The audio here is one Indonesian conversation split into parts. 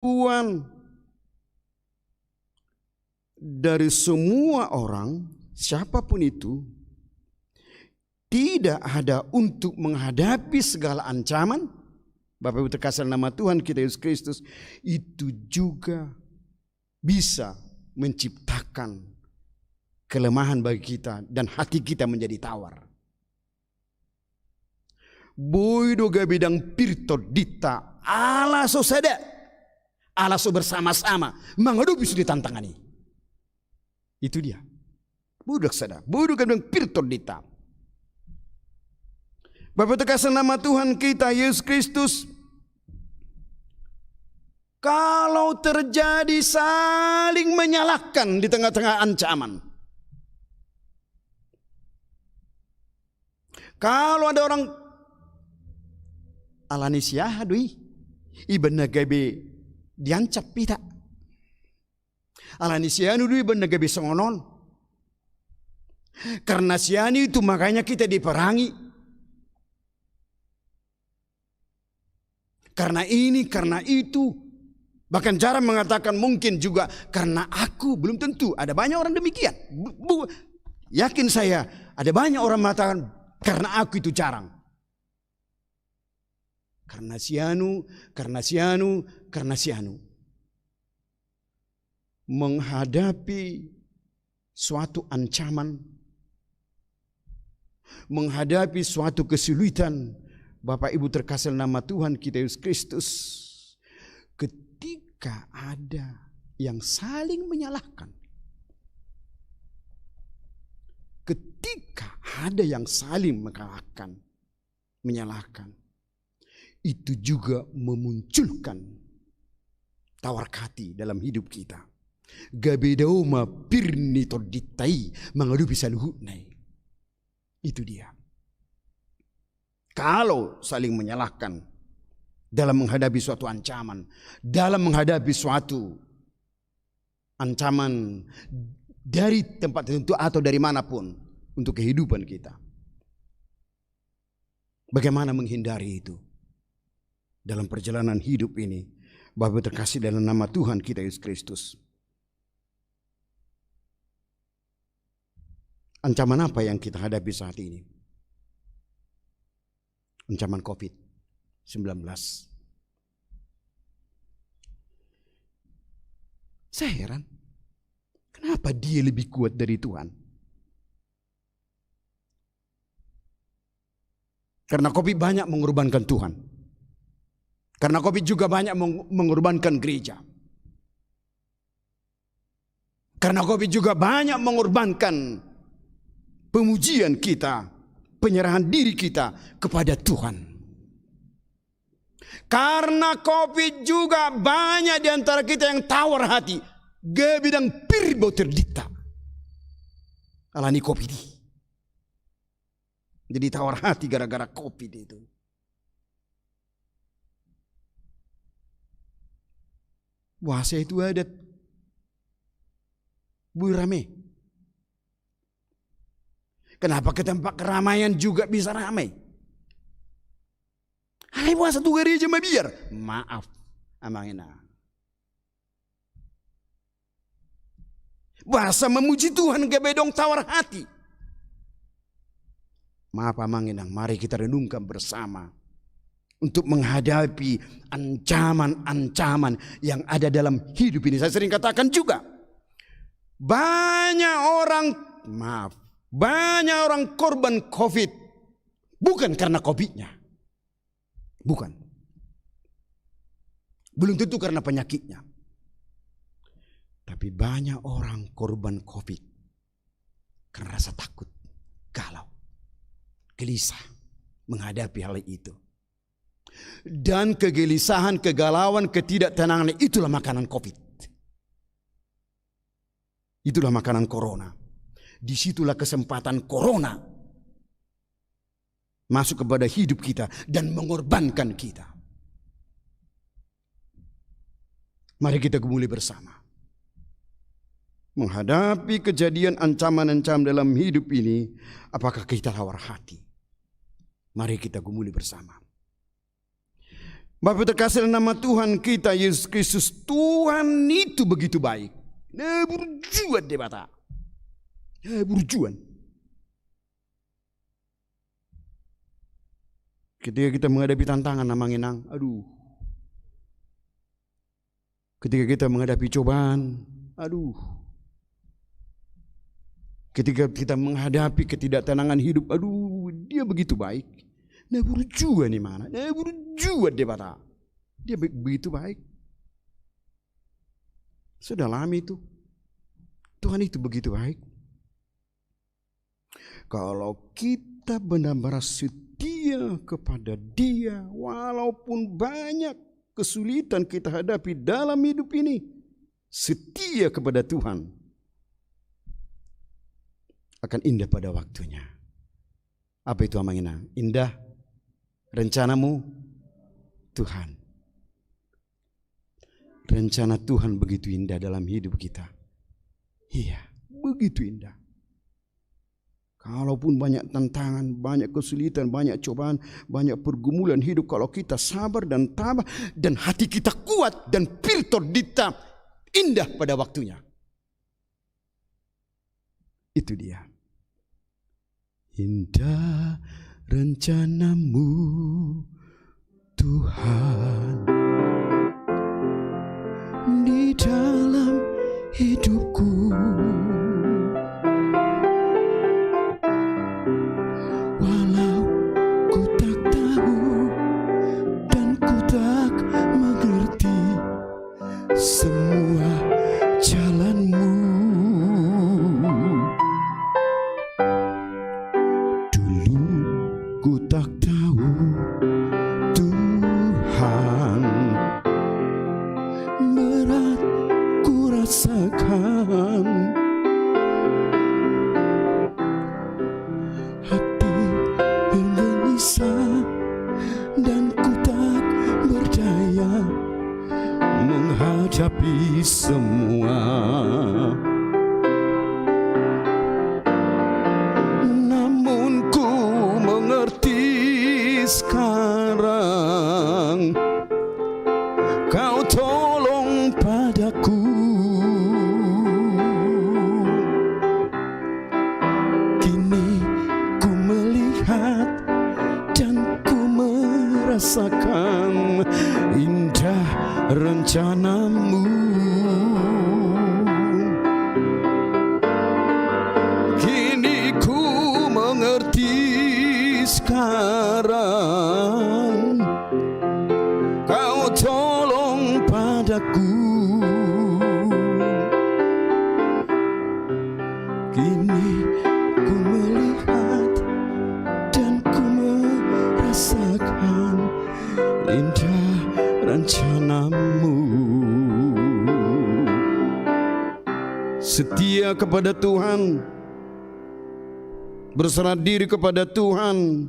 Tuhan dari semua orang, siapapun itu, tidak ada untuk menghadapi segala ancaman. Bapak Ibu terkasih nama Tuhan kita Yesus Kristus, itu juga bisa menciptakan kelemahan bagi kita dan hati kita menjadi tawar. Boido gabidang pirto dita ala so sada, ala so bersama-sama menghadapi sudah tantangan ini. Itu dia. Budak sada, boido gabidang pirto dita. Bapak terkasih nama Tuhan kita Yesus Kristus, kalau terjadi saling menyalahkan di tengah-tengah ancaman, kalau ada orang alanisya dui iban nagabe diancap pita, alanisya dui iban nagabe songonon, karena siani itu makanya kita diperangi. Karena ini, karena itu. Bahkan cara mengatakan mungkin juga karena aku, belum tentu. Ada banyak orang demikian. Yakin saya, ada banyak orang mengatakan karena aku itu jarang. Karena sianu, karena sianu, karena sianu. Menghadapi suatu ancaman, menghadapi suatu kesulitan, Bapak Ibu terkasih nama Tuhan kita Yesus Kristus, ketika ada yang saling menyalahkan, ketika ada yang saling menyalahkan, itu juga memunculkan tawar hati dalam hidup kita. Gabedauma pirni toditai mengadupi saluhutnai. Itu dia. Kalau saling menyalahkan dalam menghadapi suatu ancaman, dalam menghadapi suatu ancaman dari tempat tertentu atau dari manapun untuk kehidupan kita, bagaimana menghindari itu dalam perjalanan hidup ini? Bapak terkasih dalam nama Tuhan kita Yesus Kristus, ancaman apa yang kita hadapi saat ini? Ancaman COVID-19. Saya heran, kenapa dia lebih kuat dari Tuhan? Karena COVID banyak mengorbankan Tuhan. Karena COVID juga banyak mengorbankan gereja. Karena COVID juga banyak mengorbankan pemujian kita, penyerahan diri kita kepada Tuhan. Karena COVID juga banyak di antara kita yang tawar hati. Gebidang pirbo terdita. Alani COVID. Jadi tawar hati gara-gara COVID itu. Puasa itu ada rame. Kenapa ke tempat keramaian juga bisa ramai? Hai puasa tuh gereja mah biar. Maaf, amangina. Bahasa memuji Tuhan gebedong tawar hati. Maaf amanginang, mari kita renungkan bersama untuk menghadapi ancaman-ancaman yang ada dalam hidup ini. Saya sering katakan juga, banyak orang korban COVID bukan karena COVID-nya. Bukan. Belum tentu karena penyakitnya. Tapi banyak orang korban COVID karena rasa takut, galau, gelisah menghadapi hal itu. Dan kegelisahan, kegalauan, ketidaktenangan itulah makanan COVID. Itulah makanan corona. Disitulah kesempatan corona masuk kepada hidup kita dan mengorbankan kita. Mari kita gumuli bersama. Menghadapi kejadian ancaman-ancaman dalam hidup ini, apakah kita tawar hati? Mari kita gumuli bersama. Bapak terkasih nama Tuhan kita Yesus Kristus, Tuhan itu begitu baik. Nah berjuan deh bata. Berjuan. Ketika kita menghadapi tantangan namanginang, aduh. Ketika kita menghadapi cobaan, aduh. Ketika kita menghadapi ketidaktenangan hidup, aduh, dia begitu baik. Nah berjuan di mana? Nah berjuan deh bata. Dia begitu baik. Sudah lama itu. Tuhan itu begitu baik. Kalau kita benar-benar setia kepada Dia, walaupun banyak kesulitan kita hadapi dalam hidup ini, setia kepada Tuhan, akan indah pada waktunya. Apa itu amanginang? Indah rencanamu Tuhan. Rencana Tuhan begitu indah dalam hidup kita. Iya, begitu indah. Kalaupun banyak tantangan, banyak kesulitan, banyak cobaan, banyak pergumulan hidup, kalau kita sabar dan tabah dan hati kita kuat dan filter kita indah pada waktunya. Itu dia. Indah rencanamu Tuhan di dalam hidupku. Walau ku tak tahu dan ku tak mengerti semua jalanmu, dulu ku tak tahu Tuhan, berat ku rasakan. Dan ku tak berdaya menghadapi semua. Namun ku mengerti sekarang, Kau tolong padaku. Kini ku melihat rasakan indah rencanamu. Kini ku mengerti sekarang, Kau tolong padaku. Kini ku melihat dan ku merasakan indah rencanamu. Setia kepada Tuhan, berserah diri kepada Tuhan,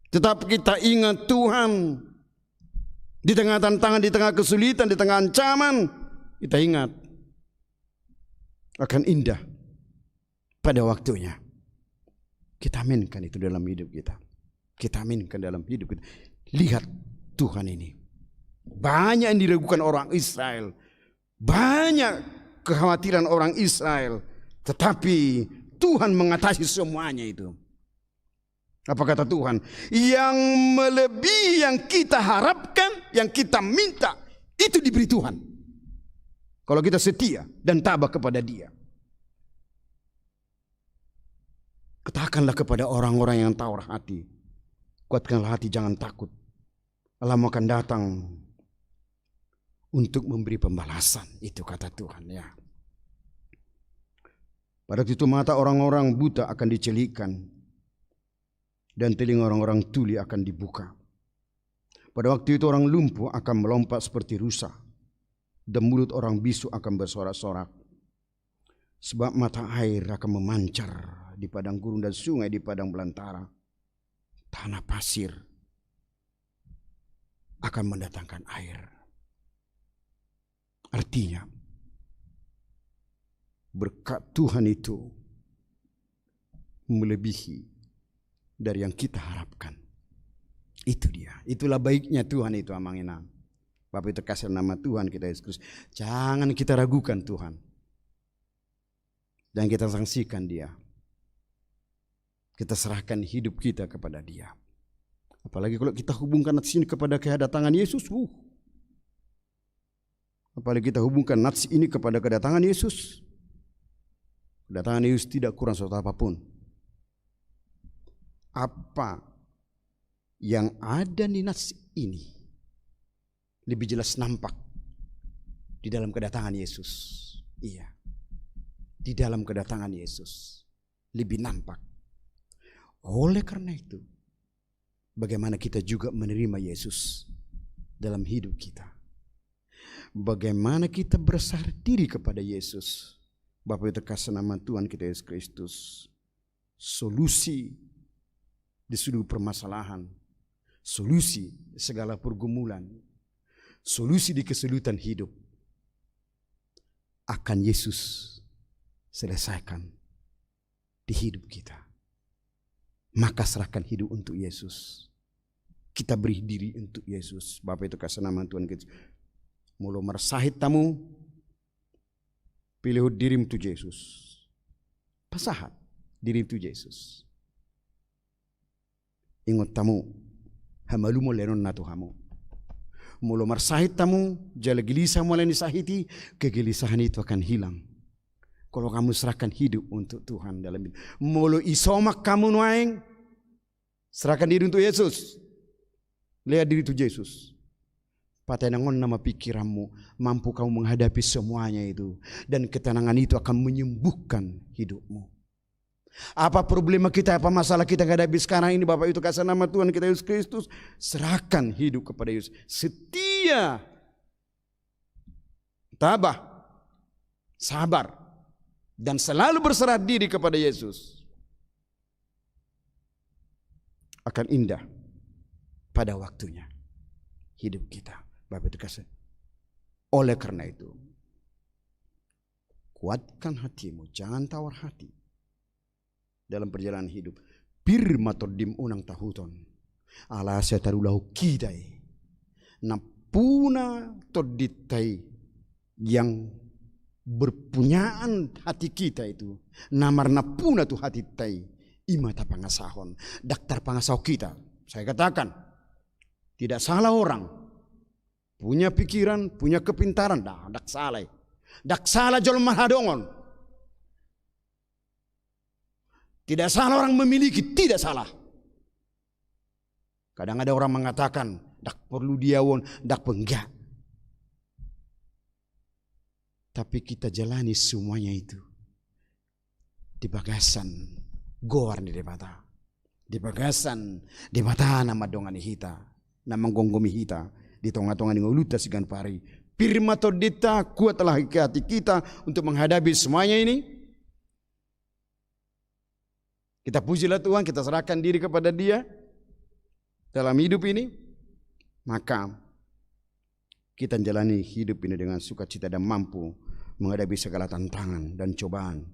tetap kita ingat Tuhan di tengah tantangan, di tengah kesulitan, di tengah ancaman. Kita ingat akan indah pada waktunya. Kita aminkan itu dalam hidup kita. Kita aminkan dalam hidup kita. Lihat Tuhan ini. Banyak yang diragukan orang Israel. Banyak kekhawatiran orang Israel. Tetapi Tuhan mengatasi semuanya itu. Apa kata Tuhan? Yang melebihi yang kita harapkan, yang kita minta, itu diberi Tuhan. Kalau kita setia dan tabah kepada Dia. Katakanlah kepada orang-orang yang tawar hati, kuatkanlah hati, jangan takut. Allah akan datang untuk memberi pembalasan. Itu kata Tuhan ya. Pada itu mata orang-orang buta akan dicelikkan dan telinga orang-orang tuli akan dibuka. Pada waktu itu orang lumpuh akan melompat seperti rusa dan mulut orang bisu akan bersorak-sorak. Sebab mata air akan memancar di padang gurun dan sungai di padang belantara. Tanah pasir akan mendatangkan air. Artinya berkat Tuhan itu melebihi dari yang kita harapkan. Itu dia. Itulah baiknya Tuhan itu amangina. Bapak itu kasih nama Tuhan kita Yesus Kristus. Jangan kita ragukan Tuhan. Dan kita saksikan Dia. Kita serahkan hidup kita kepada Dia. Apalagi kalau kita hubungkan nats ini kepada kedatangan Yesus. Apalagi kita hubungkan nats ini kepada kedatangan Yesus. Kedatangan Yesus tidak kurang suatu apapun. Apa yang ada di nats ini lebih jelas nampak di dalam kedatangan Yesus. Iya. Di dalam kedatangan Yesus lebih nampak. Oleh karena itu, bagaimana kita juga menerima Yesus dalam hidup kita. Bagaimana kita bersarah diri kepada Yesus. Bapak itu kasih nama Tuhan kita Yesus Kristus. Solusi di seluruh permasalahan. Solusi segala pergumulan. Solusi di kesulitan hidup akan Yesus selesaikan di hidup kita. Maka serahkan hidup untuk Yesus. Kita beri diri untuk Yesus. Bapak itu kasih nama Tuhan kita. Mulu mersahit tamu, pilih diri untuk Yesus. Pasahat diri untuk Yesus. Ingat tamu, hamalu mo lenon na Tuhamu. Mulu mersahit tamu, jala gelisah mulai disahiti, kegelisahan itu akan hilang. Kalau kamu serahkan hidup untuk Tuhan dalam hidup. Mulu isomak kamu nuaing, serahkan diri untuk Yesus. Lihat diri untuk Yesus. Patenangon nama pikiranmu, mampu kamu menghadapi semuanya itu. Dan ketenangan itu akan menyembuhkan hidupmu. Apa problema kita, apa masalah kita hadapi sekarang ini, Bapak itu kasih nama Tuhan kita Yesus Kristus, serahkan hidup kepada Yesus. Setia, tabah, sabar, dan selalu berserah diri kepada Yesus. Akan indah pada waktunya hidup kita. Bapak itu kasih. Oleh karena itu, kuatkan hatimu, jangan tawar hati dalam perjalanan hidup. Pirma todim unang tahuton ala setarulahu kidai napuna toditai yang berpunyaan hati kita itu namar napuna tu hati tai imata pangasahon daktar pangasau kita. Saya katakan tidak salah orang punya pikiran, punya kepintaran, dak salah. Dak salah jol mahadongon. Tidak salah orang memiliki, tidak salah. Kadang ada orang mengatakan, dak perlu diawon, dak enggak. Tapi kita jalani semuanya itu di bagasan goar di mata. Di bagasan di mata nama dongan hita, nama gonggomi hita, di tonga-tonga di nguluta sigan pari. Pirma todita kuatlah hati kita untuk menghadapi semuanya ini. Kita pujilah Tuhan, kita serahkan diri kepada Dia dalam hidup ini. Maka kita menjalani hidup ini dengan sukacita dan mampu menghadapi segala tantangan dan cobaan